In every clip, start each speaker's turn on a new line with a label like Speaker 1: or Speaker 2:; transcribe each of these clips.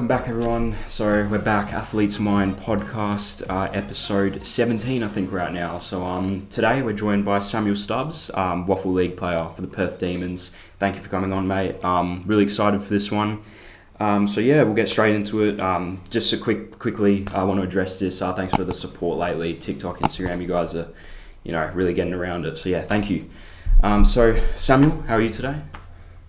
Speaker 1: welcome back everyone. So we're back, Athletes Mind podcast, episode 17 I think we're at now. So today we're joined by Samuel Stubbs, Waffle League player for the Perth Demons. Thank you for coming on, mate. Really excited for this one. So yeah, we'll get straight into it. Just quickly, I want to address this. Thanks for the support lately. TikTok, Instagram, you guys are, really getting around it. So yeah, thank you. So Samuel, how are you today?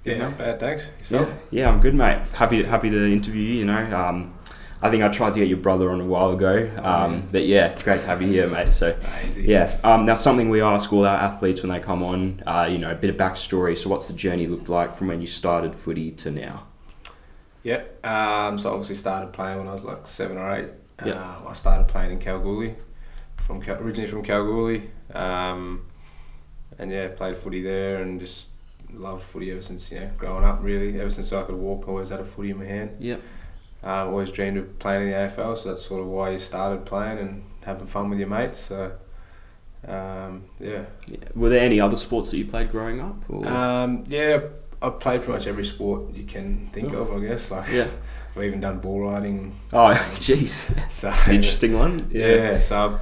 Speaker 2: Yeah, not bad, thanks. Yourself?
Speaker 1: Yeah, I'm good, mate. Happy to interview you. I think I tried to get your brother on a while ago, but yeah, it's great to have you here, mate. So
Speaker 2: easy.
Speaker 1: Yeah, now something we ask all our athletes when they come on, a bit of backstory. So what's the journey looked like from when you started footy to now?
Speaker 2: Yeah, so obviously started playing when I was like 7 or 8.
Speaker 1: Yeah.
Speaker 2: I started playing in Kalgoorlie, originally from Kalgoorlie, and yeah, played footy there and just loved footy ever since, growing up really. Ever since I could walk, I always had a footy in my hand.
Speaker 1: Yep.
Speaker 2: Always dreamed of playing in the AFL, so that's sort of why you started playing and having fun with your mates. So, yeah.
Speaker 1: Were there any other sports that you played growing up? Or?
Speaker 2: Yeah, I've played pretty much every sport you can think of, I guess.
Speaker 1: Yeah.
Speaker 2: I've even done bull riding.
Speaker 1: Oh, jeez.
Speaker 2: So
Speaker 1: that's an interesting one.
Speaker 2: Yeah, so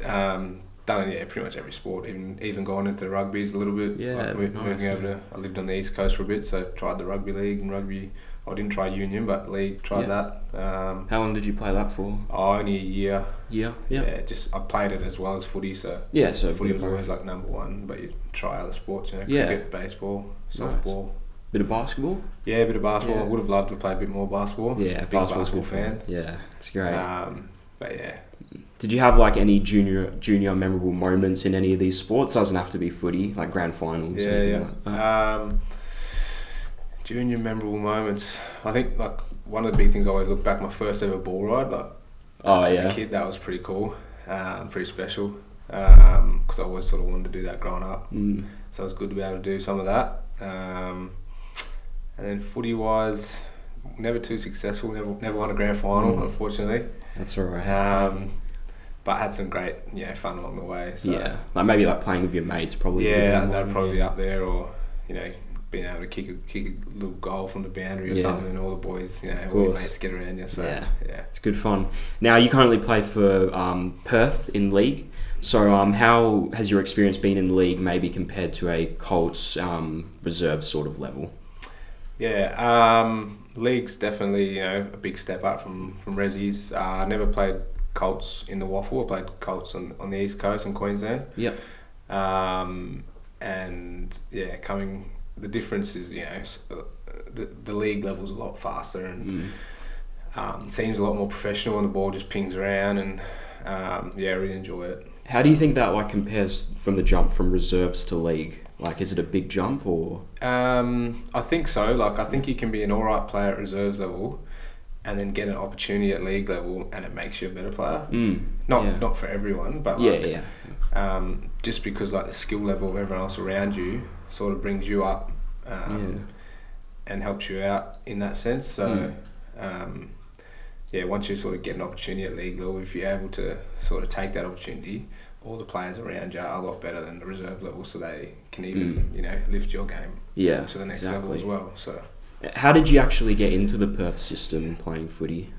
Speaker 2: I've done pretty much every sport, even gone into rugby's a little bit.
Speaker 1: Yeah,
Speaker 2: like moving over to, I lived on the East Coast for a bit, so tried the rugby league and rugby. I didn't try union, but league, tried that.
Speaker 1: How long did you play that for?
Speaker 2: Only a year.
Speaker 1: Yeah.
Speaker 2: Yeah, I played it as well as footy, so
Speaker 1: yeah, so
Speaker 2: footy was always like number one, but you try other sports, cricket, baseball, softball.
Speaker 1: Nice. Bit of basketball?
Speaker 2: Yeah, a bit of basketball.
Speaker 1: Yeah.
Speaker 2: I would have loved to play a bit more basketball.
Speaker 1: Yeah,
Speaker 2: big basketball fan.
Speaker 1: Yeah, it's great.
Speaker 2: But yeah.
Speaker 1: Did you have like any junior memorable moments in any of these sports? Doesn't have to be footy, like grand finals.
Speaker 2: Yeah. Junior memorable moments. I think like one of the big things I always look back, my first ever bull ride. As a kid, that was pretty cool, pretty special. Because I always sort of wanted to do that growing up. So it was good to be able to do some of that. And then footy wise, never too successful. Never won a grand final, unfortunately.
Speaker 1: That's all right.
Speaker 2: But had some great, fun along the way. So,
Speaker 1: yeah, like maybe like playing with your mates probably.
Speaker 2: Yeah, that'd probably be up there, or being able to kick a little goal from the boundary or something, and all the boys, all your mates get around you. So yeah,
Speaker 1: it's good fun. Now you currently play for Perth in league. So how has your experience been in the league, maybe compared to a Colts reserve sort of level?
Speaker 2: Yeah, league's definitely a big step up from Resi's. I never played Colts in the Waffle. I played Colts on the East Coast in Queensland.
Speaker 1: Yep.
Speaker 2: And yeah, the difference is the league level's a lot faster and seems a lot more professional, and the ball just pings around, and I really enjoy it.
Speaker 1: How do you think that compares from the jump from reserves to league? Is it a big jump or?
Speaker 2: I think so. I think you can be an alright player at reserves level, and then get an opportunity at league level, and it makes you a better player. Not for everyone, but just because the skill level of everyone else around you sort of brings you up, and helps you out in that sense. So. Once you sort of get an opportunity at league level, if you're able to sort of take that opportunity, all the players around you are a lot better than the reserve level, so they can even lift your game to the next level as well. So,
Speaker 1: how did you actually get into the Perth system playing footy?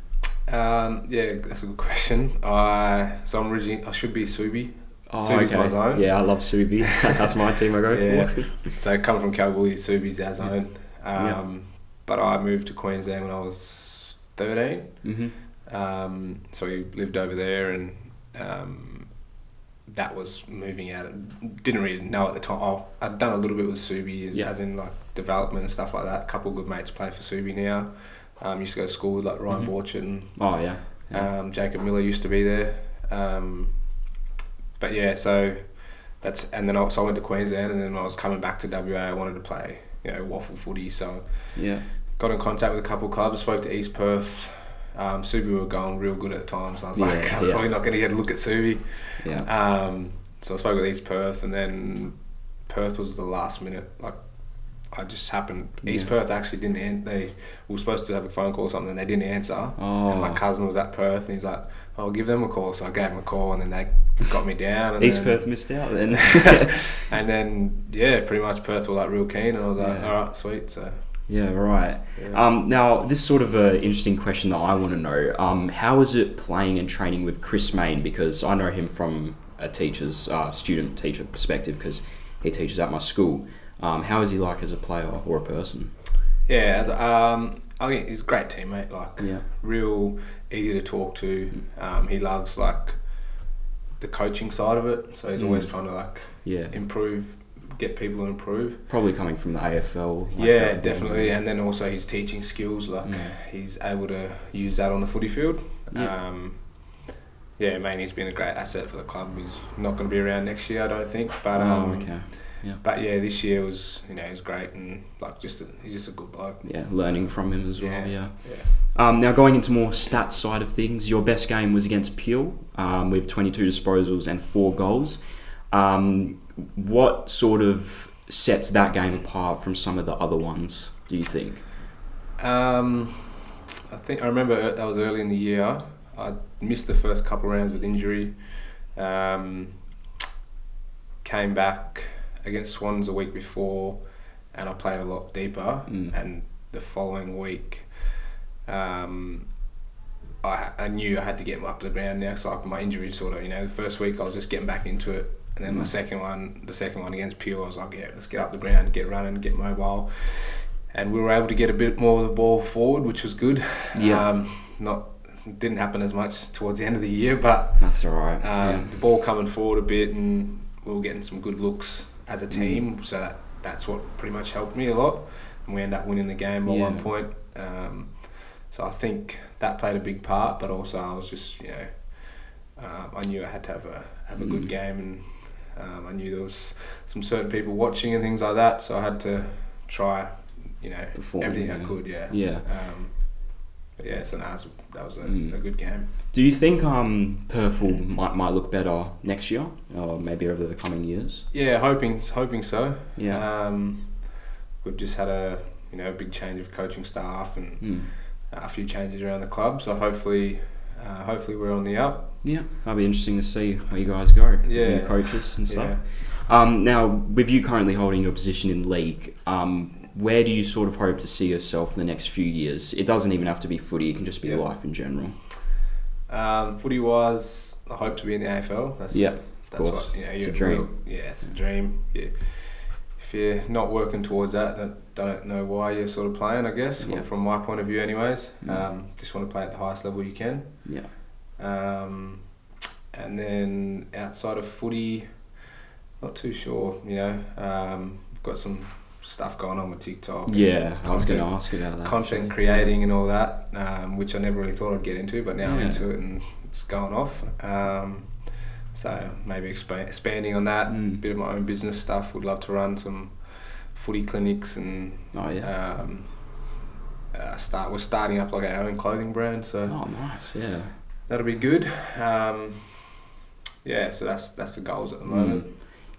Speaker 2: That's a good question. So I'm originally, I should be Subi.
Speaker 1: Oh,
Speaker 2: Subi's my zone.
Speaker 1: Yeah, I love Subi. That's my team I go for.
Speaker 2: So coming from Kalgoorlie, Subi's our zone. But I moved to Queensland when I was 13. So we lived over there, and that was moving out. Didn't really know at the time. I'd done a little bit with Subi, as in development and stuff like that. A couple of good mates play for Subi now. Used to go to school with Ryan Borchardt and Jacob Miller used to be there. But yeah, so that's, and then I went to Queensland, and then when I was coming back to WA, I wanted to play waffle footy. So got in contact with a couple of clubs, spoke to East Perth. Subi were going real good at the time, so I was like, I'm probably not going to get a look at Subi. So I spoke with East Perth, and then Perth was the last minute. I just happened. East Perth actually didn't. They were supposed to have a phone call or something, and they didn't answer. And my cousin was at Perth, and he's like, "I'll give them a call." So I gave him a call, and then they got me down. And
Speaker 1: East Perth missed out then.
Speaker 2: And then pretty much Perth were real keen, and I was like, "All right, sweet." So
Speaker 1: Yeah, right.
Speaker 2: Yeah.
Speaker 1: Now, this is sort of an interesting question that I want to know. How is it playing and training with Chris Main? Because I know him from a student-teacher perspective because he teaches at my school. How is he like as a player or a person?
Speaker 2: Yeah, I think he's a great teammate. Real easy to talk to. He loves the coaching side of it, so he's always trying to improve, get people to improve.
Speaker 1: Probably coming from the AFL.
Speaker 2: Definitely, and then also his teaching skills. He's able to use that on the footy field. He's been a great asset for the club. He's not going to be around next year, I don't think. But
Speaker 1: Yeah.
Speaker 2: But this year was great, and he's just a good bloke.
Speaker 1: Yeah, learning from him as well. Yeah. Now going into more stats side of things, your best game was against Peel, with 22 disposals and 4 goals. What sort of sets that game apart from some of the other ones, do you think?
Speaker 2: I remember that was early in the year. I missed the first couple of rounds with injury. Came back against Swans a week before, and I played a lot deeper. And the following week, I knew I had to get up to the ground now. So my injury the first week I was just getting back into it, and then the second one against Peel, I was like, let's get up the ground, get running, get mobile, and we were able to get a bit more of the ball forward, which was good. Didn't happen as much towards the end of the year, but
Speaker 1: that's all right.
Speaker 2: The ball coming forward a bit, and we were getting some good looks as a team, so that's what pretty much helped me a lot, and we ended up winning the game by 1 point. So I think that played a big part, but also I was just I knew I had to have a good game, and I knew there was some certain people watching and things like that, so I had to try
Speaker 1: perform,
Speaker 2: everything I could. So that was a good game.
Speaker 1: Do you think Perth might look better next year, or maybe over the coming years?
Speaker 2: Yeah, hoping so.
Speaker 1: Yeah.
Speaker 2: We've just had a big change of coaching staff and a few changes around the club, so hopefully we're on the up.
Speaker 1: Yeah, that'll be interesting to see where you guys go.
Speaker 2: Yeah,
Speaker 1: your coaches and stuff. Now, with you currently holding your position in league, where do you sort of hope to see yourself in the next few years? It doesn't even have to be footy; it can just be life in general.
Speaker 2: Footy-wise, I hope to be in the AFL. That's
Speaker 1: of course.
Speaker 2: It's
Speaker 1: a dream.
Speaker 2: It's a dream. Yeah. If you're not working towards that, then don't know why you're sort of playing, I guess. Well, from my point of view, anyways. Just want to play at the highest level you can.
Speaker 1: Yeah.
Speaker 2: And then outside of footy, not too sure. Got some stuff going on with TikTok.
Speaker 1: Yeah, I was going to ask about that.
Speaker 2: Content creating and all that, which I never really thought I'd get into, but now I'm into it and it's going off. So maybe expanding on that, bit of my own business stuff. Would love to run some footy clinics and we're starting up our own clothing brand. So
Speaker 1: nice, yeah.
Speaker 2: That'll be good. So that's the goals at the moment.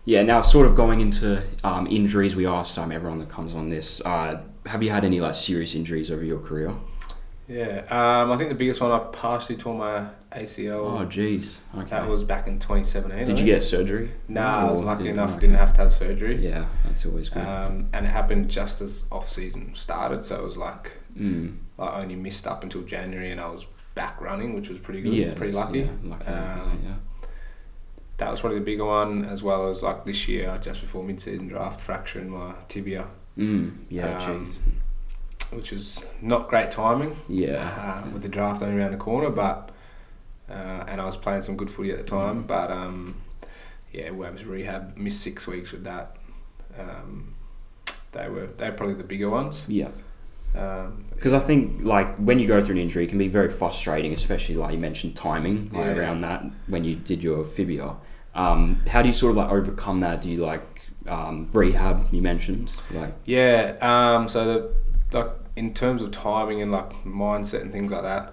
Speaker 1: Yeah, now sort of going into injuries, we ask everyone that comes on this, have you had any serious injuries over your career?
Speaker 2: Yeah, I think the biggest one, I partially tore my ACL.
Speaker 1: Oh, jeez. Okay.
Speaker 2: That was back in 2017.
Speaker 1: Did you get surgery?
Speaker 2: No, I was lucky enough, didn't have to have surgery.
Speaker 1: Yeah, that's always good.
Speaker 2: And it happened just as off-season started, so it was I only missed up until January and I was back running, which was pretty good, pretty lucky.
Speaker 1: Yeah, lucky
Speaker 2: that was probably the bigger one, as well as this year, just before mid-season draft, fracturing my tibia. Which was not great timing.
Speaker 1: Yeah.
Speaker 2: With the draft only around the corner, but and I was playing some good footy at the time, but we went to rehab, missed 6 weeks with that. They were probably the bigger ones.
Speaker 1: Yeah. Because I think when you go through an injury, it can be very frustrating, especially you mentioned timing around that when you did your fibia. How do you sort of overcome that? Do you rehab? You mentioned
Speaker 2: So in terms of timing and mindset and things like that,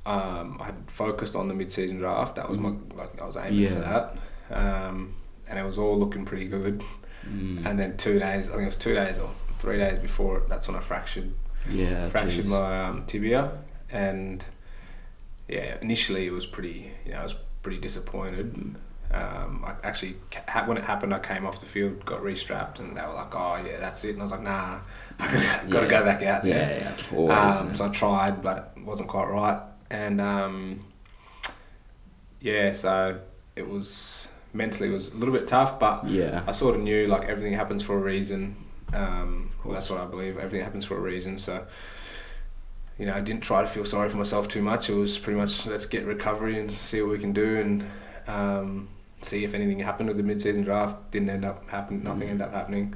Speaker 2: I had focused on the mid-season draft. That was my I was aiming for that, and it was all looking pretty good. And then 2 days, I think it was 2 days or 3 days before it, that's when I fractured my tibia, and initially it was pretty, I was pretty disappointed, I actually, when it happened, I came off the field, got restrapped, and they were like, "Oh yeah, that's it." And I was like, "Nah, I got to go back out there."
Speaker 1: Yeah, always.
Speaker 2: So I tried, but it wasn't quite right, and so it was mentally, it was a little bit tough, but I sort of knew like everything happens for a reason. Well, that's what I believe. Everything happens for a reason. So, you know, I didn't try to feel sorry for myself too much. It was pretty much, let's get recovery and see what we can do, and see if anything happened with the mid-season draft. Didn't end up happening. Nothing ended up happening.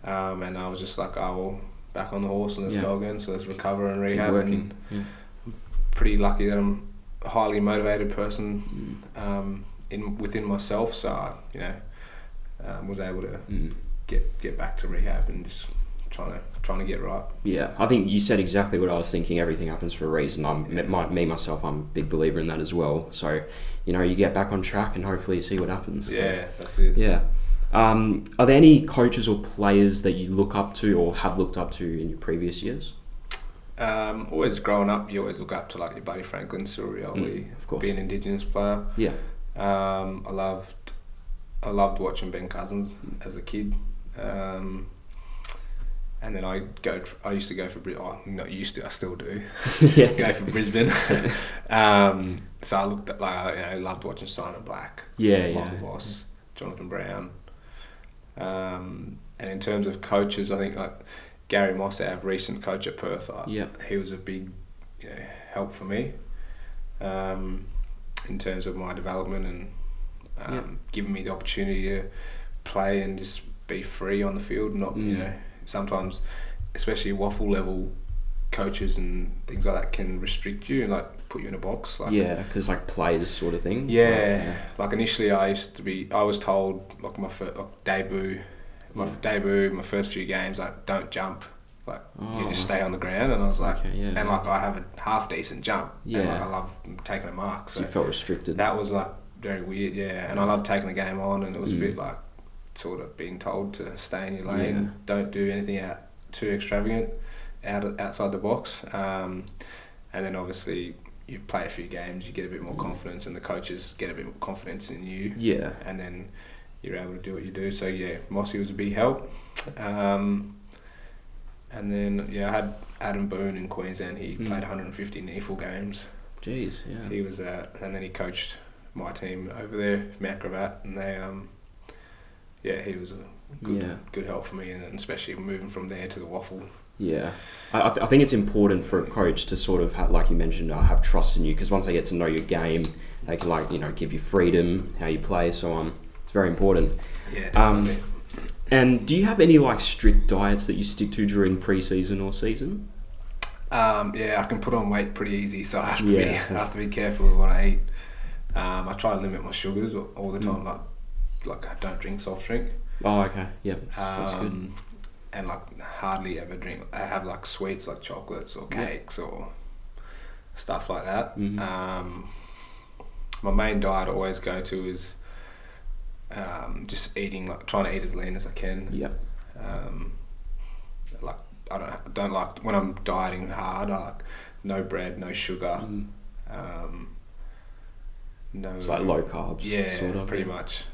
Speaker 2: And I was just like, oh, well, back on the horse and let's go again. So let's recover and rehab.
Speaker 1: Keep working.
Speaker 2: And I'm pretty lucky that I'm a highly motivated person within myself. So, you know, was able to get back to rehab and just trying to get right.
Speaker 1: Yeah, I think you said exactly what I was thinking. Everything happens for a reason. Myself, I'm a big believer in that as well. So, you know, you get back on track and hopefully you see what happens.
Speaker 2: Yeah, that's it.
Speaker 1: Yeah. Are there any coaches or players that you look up to or have looked up to in your previous years?
Speaker 2: Always growing up, you always look up to like your buddy Franklin Surioli,
Speaker 1: of course,
Speaker 2: being an Indigenous player.
Speaker 1: Yeah.
Speaker 2: I loved watching Ben Cousins as a kid. And then I used to go for I still do. Go for Brisbane. So I looked at I loved watching Simon Black. Michael Voss, Jonathan Brown. And in terms of coaches, I think like Gary Moss, our recent coach at Perth, he was a big help for me in terms of my development and giving me the opportunity to play and just be free on the field, not sometimes, especially waffle level coaches and things like that can restrict you and like put you in a box.
Speaker 1: Because like players sort of thing.
Speaker 2: Like initially I was told like my first debut, my first few games, like don't jump, like you just stay on the ground, and I was like, and like I have a half decent jump, and like I love taking a mark. So
Speaker 1: you felt restricted.
Speaker 2: That was like very weird, and I loved taking the game on, and it was a bit like sort of being told to stay in your lane, don't do anything too extravagant outside the box, and then obviously you play a few games, you get a bit more confidence, and the coaches get a bit more confidence in you, and then you're able to do what you do. So Mossy was a big help, and then I had Adam Boone in Queensland. He played 150 NEFL games.
Speaker 1: Jeez,
Speaker 2: he was and then he coached my team over there, Mount Gravatt, and they he was a good help for me, and especially moving from there to the waffle. Yeah,
Speaker 1: I think it's important for a coach to sort of, like you mentioned, have trust in you, because once they get to know your game, they can give you freedom, how you play, so on. It's very important.
Speaker 2: Yeah, definitely.
Speaker 1: And do you have any like strict diets that you stick to during pre-season or season?
Speaker 2: I can put on weight pretty easy, so I have to be careful with what I eat. I try to limit my sugars all the time, like I don't drink soft drink.
Speaker 1: Oh, okay. Yep. That's good.
Speaker 2: And like hardly ever drink. I have like sweets like chocolates or cakes or stuff like that. My main diet I always go to is just eating, like trying to eat as lean as I can.
Speaker 1: Yep.
Speaker 2: Like I don't like when I'm dieting hard. I like no bread, no sugar. No.
Speaker 1: It's like low carbs.
Speaker 2: Yeah,
Speaker 1: sort of,
Speaker 2: pretty much.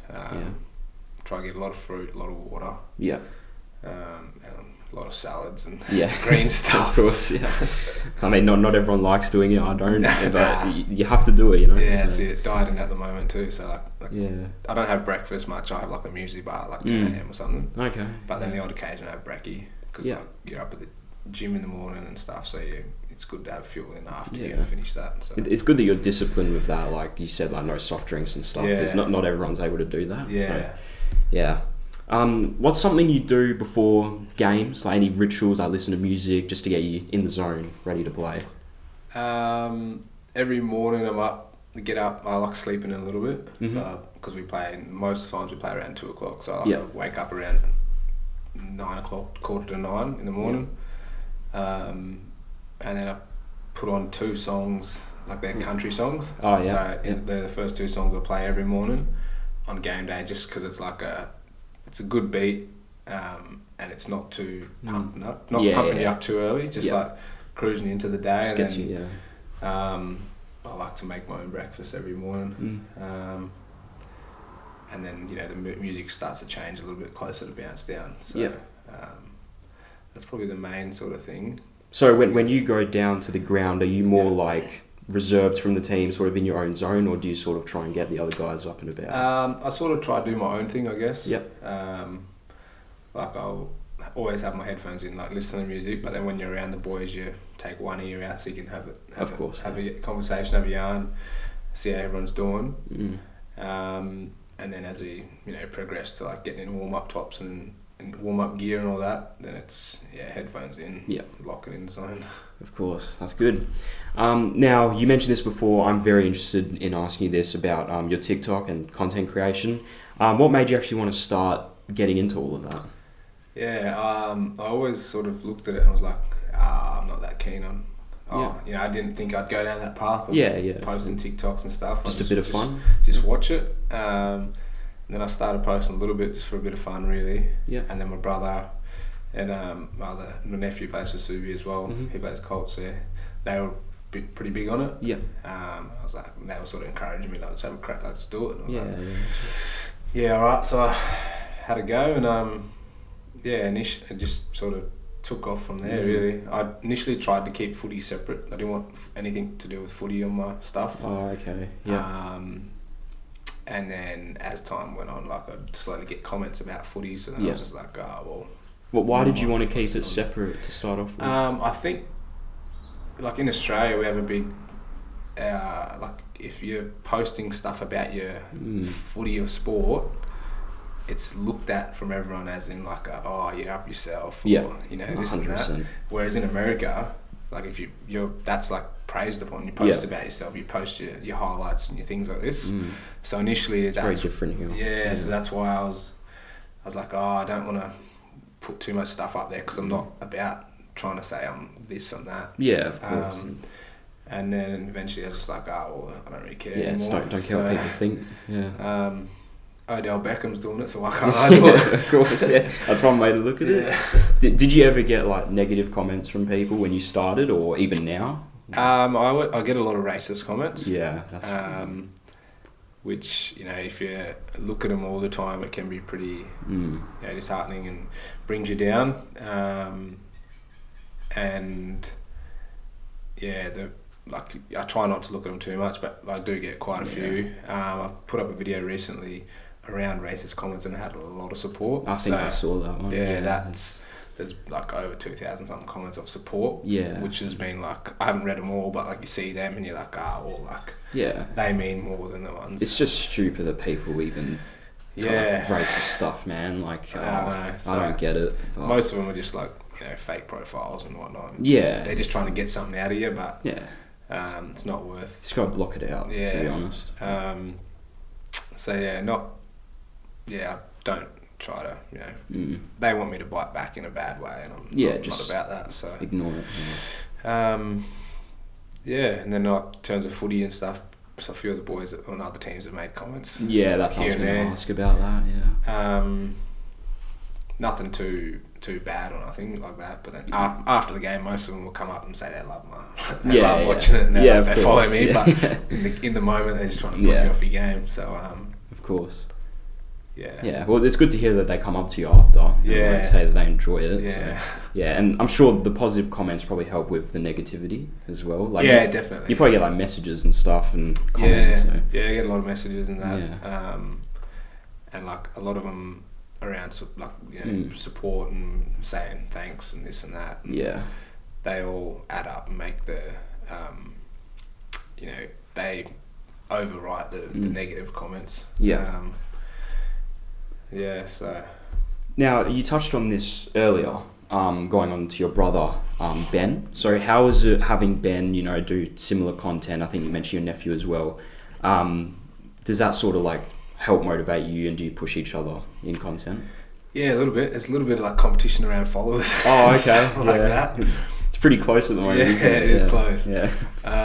Speaker 2: Try to get a lot of fruit, a lot of water.
Speaker 1: Yeah.
Speaker 2: And a lot of salads and
Speaker 1: yeah.
Speaker 2: green stuff.
Speaker 1: Of course, yeah. I mean, not everyone likes doing it. I don't, but you have to do it, you know.
Speaker 2: Yeah, that's it. Dieting at the moment too. So like I don't have breakfast much. I have like a muesli bar at like 10 a.m. or something.
Speaker 1: Okay.
Speaker 2: But then the odd occasion I have brekkie because like you're up at the gym in the morning and stuff. So it's good to have fuel in after you finish that. So
Speaker 1: it's good that you're disciplined with that. Like you said, like no soft drinks and stuff. Because not everyone's able to do that.
Speaker 2: Yeah.
Speaker 1: So, yeah. What's something you do before games? Like any rituals? I listen to music just to get you in the zone, ready to play.
Speaker 2: Every morning I'm up, get up. I like sleeping in a little bit, so because most times we play around 2:00. So I like to wake up around 9:00, 8:45 in the morning, and then I put on 2 songs, like they're country songs.
Speaker 1: Oh yeah.
Speaker 2: So they're the first 2 songs I play every morning on game day, just because it's like it's a good beat, and it's not too pumping up, pumping you up too early, just like cruising into the day.
Speaker 1: Just gets you,
Speaker 2: I like to make my own breakfast every morning. and then the music starts to change a little bit closer to bounce down. So that's probably the main sort of thing.
Speaker 1: So when you go down to the ground, are you more like reserved from the team, sort of in your own zone, or do you sort of try and get the other guys up and about?
Speaker 2: I sort of try to do my own thing, I guess.
Speaker 1: Yep.
Speaker 2: Like I'll always have my headphones in, like listen to music, but then when you're around the boys, you take one ear out so you can have a conversation, have a yarn, see how everyone's doing. And then as we progress to like getting in warm up tops and warm up gear and all that, then it's headphones in, lock it in the zone.
Speaker 1: Of course, that's good. Now you mentioned this before. I'm very interested in asking you this about your TikTok and content creation. What made you actually want to start getting into all of that?
Speaker 2: I always sort of looked at it and was like, I'm not that keen on. I didn't think I'd go down that path of posting TikToks and stuff.
Speaker 1: Just a bit of fun.
Speaker 2: Just watch it. And then I started posting a little bit just for a bit of fun, really. Yeah. And then my brother and my nephew plays for Subi as well. He plays Colts there. They were pretty big on it. Yeah. I was like, they were sort of encouraging me, like, let's have a crack, let's do it. And I was like, all right. So I had a go, and it just sort of took off from there, really. I initially tried to keep footy separate. I didn't want anything to do with footy on my stuff.
Speaker 1: Oh, okay. Yeah.
Speaker 2: And then as time went on, like, I'd slowly get comments about footy, so then I was just like, well,
Speaker 1: why did you want to keep it separate to start off with?
Speaker 2: I think, like, in Australia, we have a big, like, if you're posting stuff about your footy or sport, it's looked at from everyone as in like, you're up yourself, or, this 100%. And that. Whereas in America, like, if you're that's like praised upon. You post about yourself, you post your highlights and your things like this. So initially
Speaker 1: it's very different here.
Speaker 2: Yeah, so that's why I was like, I don't want to put too much stuff up there because I'm not about trying to say I'm this and that.
Speaker 1: Yeah, of course.
Speaker 2: And then eventually I was just like, I don't really care anymore.
Speaker 1: Yeah, don't care what people think. Yeah.
Speaker 2: Odell Beckham's doing it, so why can't I do it?
Speaker 1: Of course, yeah. That's one way to look at it. Did you ever get like negative comments from people when you started, or even now?
Speaker 2: I get a lot of racist comments.
Speaker 1: Yeah, that's
Speaker 2: which, if you look at them all the time, it can be pretty disheartening and brings you down. I try not to look at them too much, but I do get quite a few. I've put up a video recently around racist comments and had a lot of support.
Speaker 1: I think I saw that one.
Speaker 2: There's like over 2,000 something comments of support. Yeah. Which has been like, I haven't read them all, but like you see them and you're like, they mean more than the ones.
Speaker 1: It's just stupid that people even like racist stuff, man. Like, I don't get it.
Speaker 2: But most of them are just like, fake profiles and whatnot. They're just trying to get something out of you, but it's not worth.
Speaker 1: Just gotta block it out. To be honest.
Speaker 2: I don't try to. They want me to bite back in a bad way, and I'm not about that. So
Speaker 1: ignore it.
Speaker 2: And then like in terms of footy and stuff, so a few of the boys on other teams have made comments.
Speaker 1: Yeah, that's what I was going to ask about that. Yeah.
Speaker 2: Nothing too bad or nothing like that, but then after the game, most of them will come up and say they love love watching it, and they follow me. But in the moment, they're just trying to put me off your game. So
Speaker 1: of course.
Speaker 2: Yeah.
Speaker 1: Well, it's good to hear that they come up to you after and say that they enjoy it.
Speaker 2: Yeah.
Speaker 1: So, and I'm sure the positive comments probably help with the negativity as well. Like,
Speaker 2: definitely.
Speaker 1: You probably get like messages and stuff and comments.
Speaker 2: I get a lot of messages and that. And like a lot of them around support and saying thanks and this and that. And they all add up and make the they overwrite the negative comments. So
Speaker 1: now you touched on this earlier, going on to your brother Ben. So how is it having Ben do similar content? I think you mentioned your nephew as well. Does that sort of like help motivate you, and do you push each other in content?
Speaker 2: Yeah, a little bit. It's a little bit of like competition around followers.
Speaker 1: Oh, okay.
Speaker 2: Like that.
Speaker 1: It's pretty close at the moment.
Speaker 2: Yeah,
Speaker 1: isn't it?
Speaker 2: It is close.
Speaker 1: Yeah.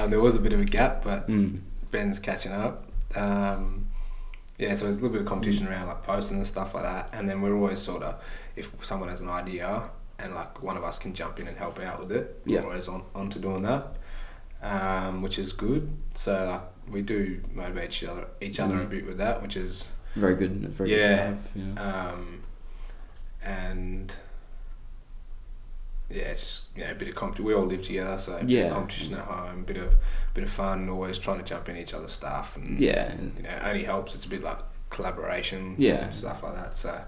Speaker 2: There was a bit of a gap, but Ben's catching up. So there's a little bit of competition around like posting and stuff like that, and then we're always sort of, if someone has an idea and like one of us can jump in and help out with it, we're always on to doing that, which is good. So like we do motivate each other a bit with that, which is
Speaker 1: Very good. Very good to have. Yeah.
Speaker 2: And yeah, it's just, you know, a bit of competition. We all live together, so a bit of competition at home, bit of fun, always trying to jump in each other's stuff, and you know, it only helps. It's a bit like collaboration, stuff like that. So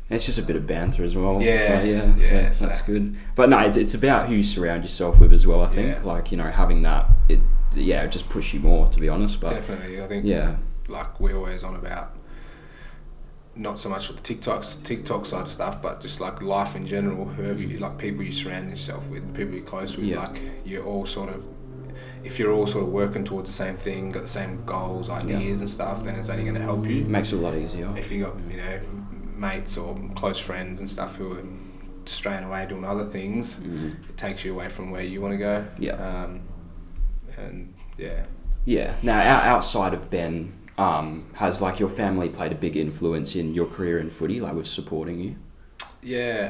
Speaker 1: it's just a bit of banter as well.
Speaker 2: So,
Speaker 1: so that's good. But no, it's about who you surround yourself with as well. I think, like, you know, having that, it just push you more, to be honest. But
Speaker 2: definitely, I think like we're always on about, not so much with the TikTok side of stuff, but just like life in general. Whoever you, like, people you surround yourself with, people you're close with, like you're all sort of, if you're all sort of working towards the same thing, got the same goals, ideas and stuff, then it's only going to help you.
Speaker 1: It makes it a lot easier.
Speaker 2: If you got you know, mates or close friends and stuff who are straying away doing other things, it takes you away from where you want to go. Now
Speaker 1: outside of Ben, has like your family played a big influence in your career in footy, like with supporting you?
Speaker 2: They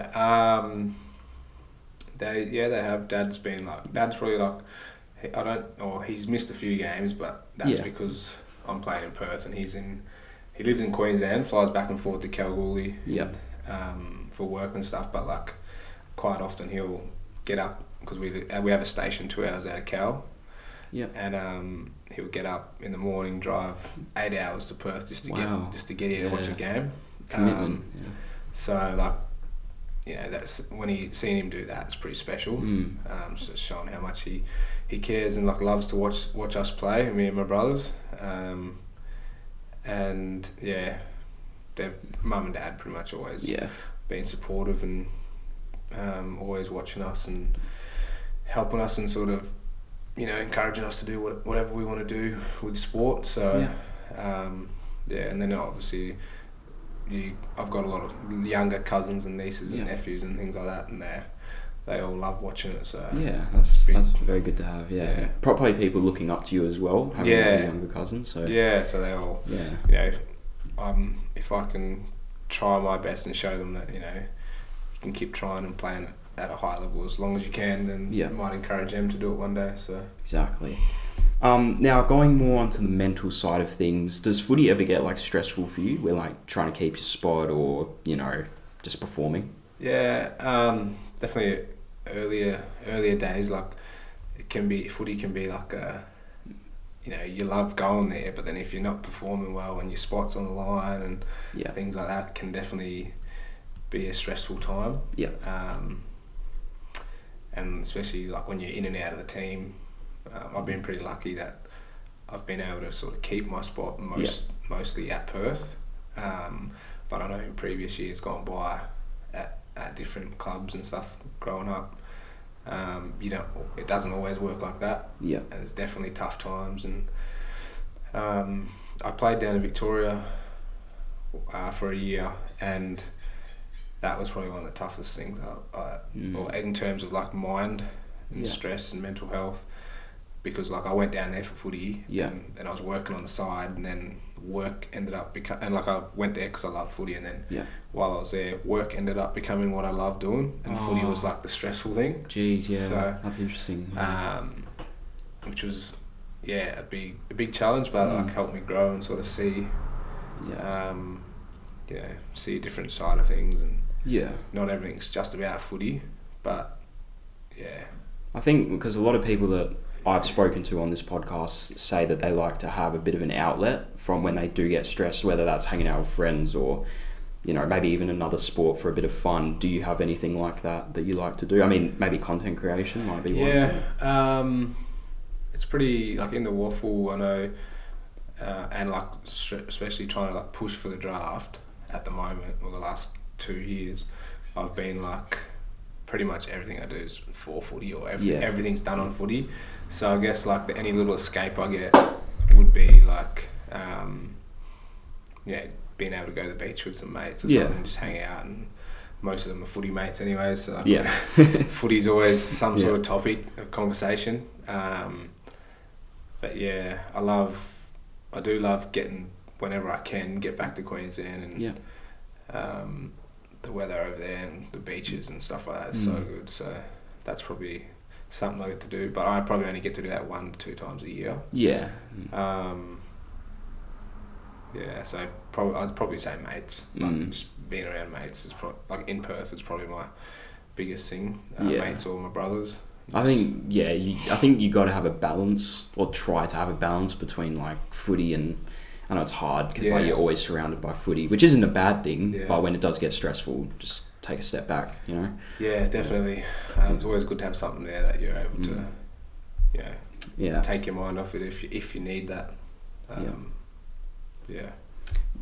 Speaker 2: have. Dad's probably like, he's missed a few games, but that's because I'm playing in Perth and he lives in Queensland, flies back and forth to Kalgoorlie for work and stuff, but like quite often he'll get up, because we have a station 2 hours out of Cal. And he'll get up in the morning, drive 8 hours to Perth just to get here to watch a game.
Speaker 1: Commitment.
Speaker 2: So like, you know, that's when seeing him do that, it's pretty special. So it's showing how much he cares and like loves to watch us play, me and my brothers. And they've mum and dad pretty much always been supportive and always watching us and helping us and sort of, you know, encouraging us to do whatever we want to do with sport. So, and then obviously I've got a lot of younger cousins and nieces and nephews and things like that, and they all love watching it. So
Speaker 1: that's very good to have. Probably people looking up to you as well, having younger cousins. So
Speaker 2: so they all, you know, if I can try my best and show them that, you know, you can keep trying and playing at a high level as long as you can, then you might encourage them to do it one day. So
Speaker 1: exactly. Now going more onto the mental side of things, does footy ever get like stressful for you? We're like trying to keep your spot, or, you know, just performing.
Speaker 2: Definitely earlier days, like footy can be like you know, you love going there, but then if you're not performing well and your spot's on the line and things like that, can definitely be a stressful time. And especially like when you're in and out of the team, I've been pretty lucky that I've been able to sort of keep my spot mostly at Perth. But I know in previous years gone by at different clubs and stuff growing up, it doesn't always work like that. And there's definitely tough times. And I played down in Victoria for a year, and that was probably one of the toughest things, or in terms of like mind and stress and mental health, because like I went down there for footy and I was working on the side, and then work ended up and like I went there because I love footy, and then while I was there, work ended up becoming what I love doing, and footy was like the stressful thing.
Speaker 1: So that's interesting.
Speaker 2: Which was a big challenge, but like helped me grow and sort of see see a different side of things, and not everything's just about footy, but
Speaker 1: I think because a lot of people that I've spoken to on this podcast say that they like to have a bit of an outlet from when they do get stressed, whether that's hanging out with friends or, you know, maybe even another sport for a bit of fun. Do you have anything like that you like to do? I mean, maybe content creation might be one.
Speaker 2: It's pretty, like in the waffle, I know, and like especially trying to like push for the draft at the moment, or the last 2 years, I've been like, pretty much everything I do is for footy, or everything's done on footy. So I guess like any little escape I get would be like, being able to go to the beach with some mates or something and just hang out, and most of them are footy mates anyway, so footy's always some sort of topic of conversation. But I do love getting, whenever I can, get back to Queensland, and the weather over there and the beaches and stuff like that is so good. So that's probably something I get to do, but I probably only get to do that 1 to 2 times a year. Yeah, so I'd probably say mates. Like just being around mates is like in Perth is probably my biggest thing. Mates or my brothers.
Speaker 1: I think you got to have a balance, or try to have a balance between like footy and. I know it's hard because like you're always surrounded by footy, which isn't a bad thing. But when it does get stressful, just take a step back. You know. Yeah,
Speaker 2: definitely. It's always good to have something there that you're able to, take your mind off it if you need that.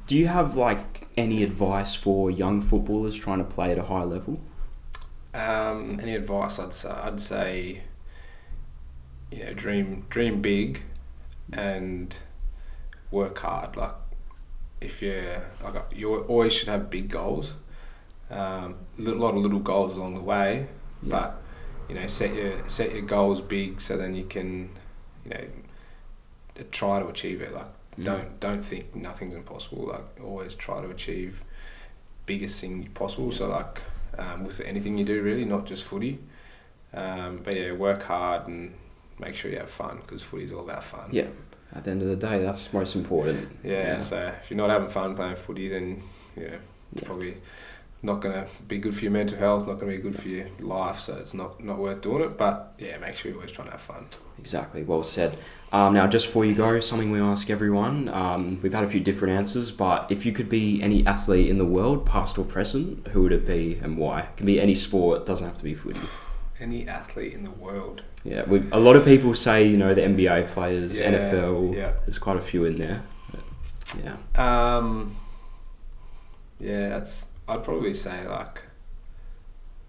Speaker 1: Do you have like any advice for young footballers trying to play at a high level?
Speaker 2: Any advice? I'd say, dream big, and work hard. Like, if you always should have big goals. A lot of little goals along the way, but set your goals big so then you can try to achieve it. Like, don't think nothing's impossible. Like, always try to achieve biggest thing possible. So like with anything you do, really, not just footy. But work hard and make sure you have fun, because footy's all about fun.
Speaker 1: Yeah. At the end of the day, that's most important.
Speaker 2: Yeah. So if you're not having fun playing footy, then it's probably not going to be good for your mental health, not going to be good for your life, so it's not worth doing it. But make sure you're always trying to have fun. Exactly,
Speaker 1: well said. Now, just before you go, something we ask everyone. We've had a few different answers, but if you could be any athlete in the world, past or present, who would it be and why? It can be any sport, doesn't have to be footy.
Speaker 2: Any athlete in the world?
Speaker 1: Yeah, a lot of people say, the NBA players, NFL, there's quite a few in there. But,
Speaker 2: I'd probably say, like,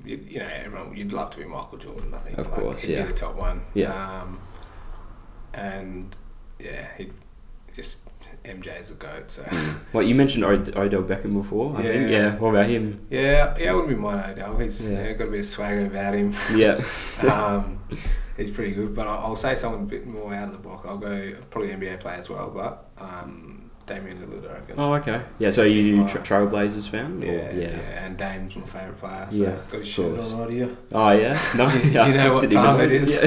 Speaker 2: everyone, you'd love to be Michael Jordan, I think.
Speaker 1: Of course,
Speaker 2: he'd be the top one.
Speaker 1: Yeah.
Speaker 2: He'd just, MJ is a GOAT, so.
Speaker 1: Well, you mentioned Odell Beckham before, I think. Yeah, what about him?
Speaker 2: Yeah, I wouldn't be mine, Odell. He's got a bit of swagger about him.
Speaker 1: Yeah.
Speaker 2: He's pretty good, but I'll say someone a bit more out of the box. I'll go probably NBA player as well, but Damian Lillard, I reckon.
Speaker 1: Oh, okay. Yeah, so you Trailblazers fan?
Speaker 2: And Dame's my favourite player, so got his shirt on right here.
Speaker 1: Oh, yeah? No,
Speaker 2: you know what time it is.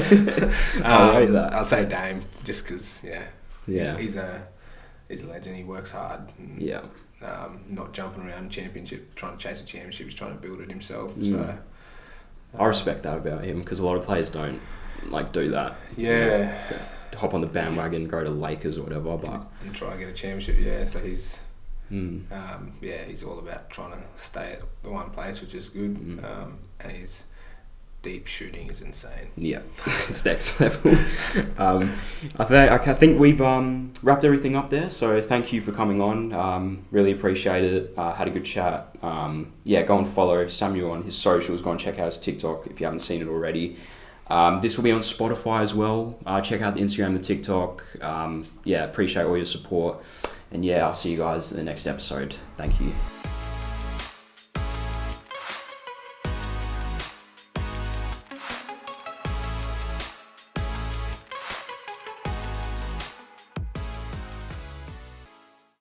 Speaker 1: I rate that.
Speaker 2: I'll say Dame, just because, he's a legend. He works hard. And, not jumping around championship, trying to chase a championship. He's trying to build it himself. So
Speaker 1: I respect that about him, because a lot of players don't do that.
Speaker 2: Yeah.
Speaker 1: Hop on the bandwagon, go to Lakers or whatever,
Speaker 2: and try and get a championship. So he's he's all about trying to stay at the one place, which is good. And his deep shooting is insane. Yeah,
Speaker 1: it's next level. I think we've wrapped everything up there. So thank you for coming on. Really appreciate it. Had a good chat. Go and follow Samuel on his socials. Go and check out his TikTok if you haven't seen it already. This will be on Spotify as well. Check out the Instagram, the TikTok. Appreciate all your support. And I'll see you guys in the next episode. Thank you.